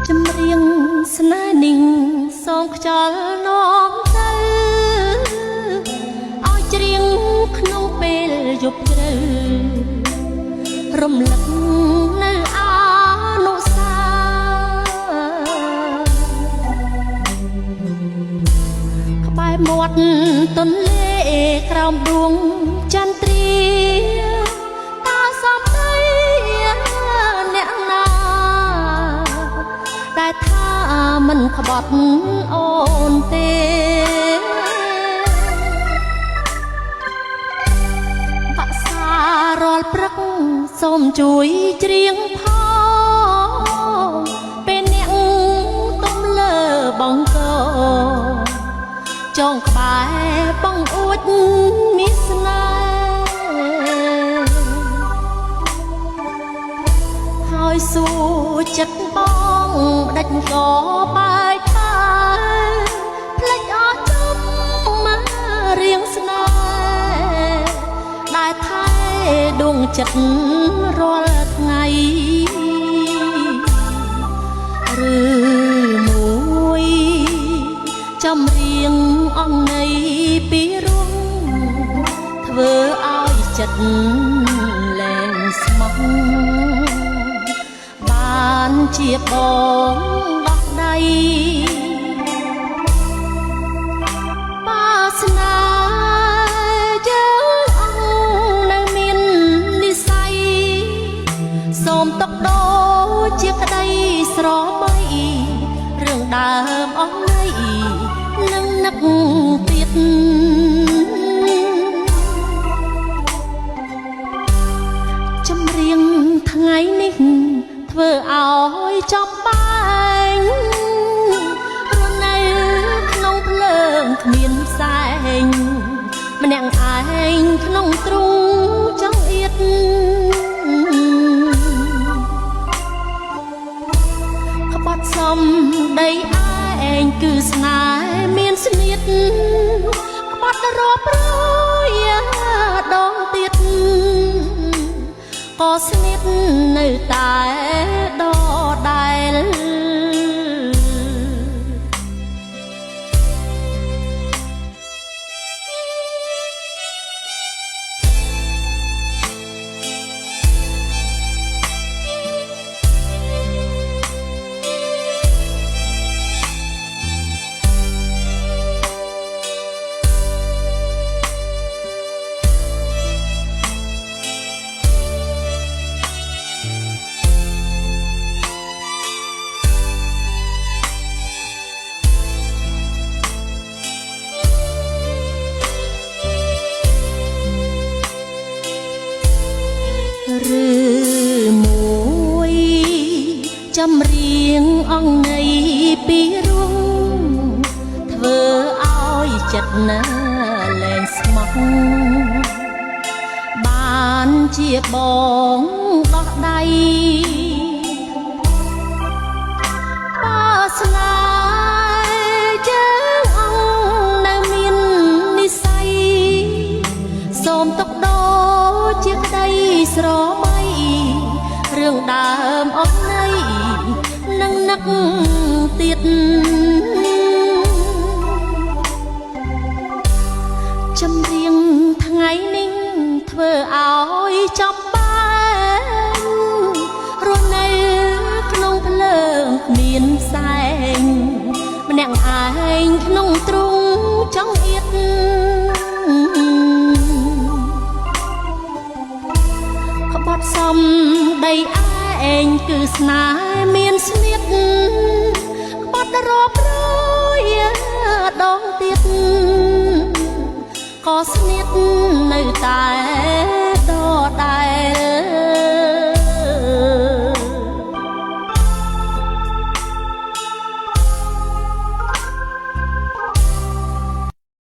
ចម្រៀងស្នេហ៍និងសងខ្យល់នាំទៅឲ្យច្រៀងក្នុងពេលយប់ជ្រៅរំលឹកនៅអនុស្សាវរីយ៍ក្បែរមាត់ទន្លេក្រោមដួងចន្ទ្រាតាសំដីអ្នកណាតែថាមិនក្បត់អូនទេបាក់សារាល់ព្រឹកសូមជួយច្រៀងផងពេលអ្នកទំលើបងកចងក្បែរបងអួចមានស្នេហ៍ហើយសួរចិត្តបងដាច់ក៏បែកបាយផ្លេចអស់ចំមករៀងស្នេហ៍ដែលថែដួងចិត្តរាល់ថ្ងៃឬមួយចម្រៀងអង្ន័យពីរួងធ្វើឲ្យចិត្តលែងស្មោះបានជាបងដោះដៃបាស្នាយើងអង្គនៅមាននិស្ស័យសូមតបដោជាក្តីស្រមៃរឿងដើមអស់នៃនឹងនឹកទៀតចម្រៀងថ្ងៃនេះធ្វើឲ្យចំបែងរស់នៅក្នុងភ្លើងគ្មានផ្សែងម្នាក់ឯងក្នុងទ្រូងចង្អៀតក្បត់សំដីឯងគឺស្នេហ៍មានស្នៀតក្បត់រាប់រយដងទៀតក៏ស្នៀតនៅតែដដែលឬមួយចម្រៀងអង្ន័យពីរួងធ្វើឲ្យចិត្តណាលែងស្មោះបានជាបងដោះដៃបាស្នាយើងអង្គនៅមាននិស្ស័យសូមទុកដោជាក្តីស្រមៃរឿងដើមអស់នៃនឹងនឹកទៀតចម្រៀងថ្ងៃនេះធ្វើឲ្យចំបែងរស់នៅក្នុងភ្លើងមានផ្សែងម្នាក់ឯងក្នុងទ្រូងចង្អៀតក្បត់សំដីឯងគឺស្នេហ៍មានស្នៀតក្បត់រាប់រយដងទៀតក៏ស្នៀតនៅតែដដែល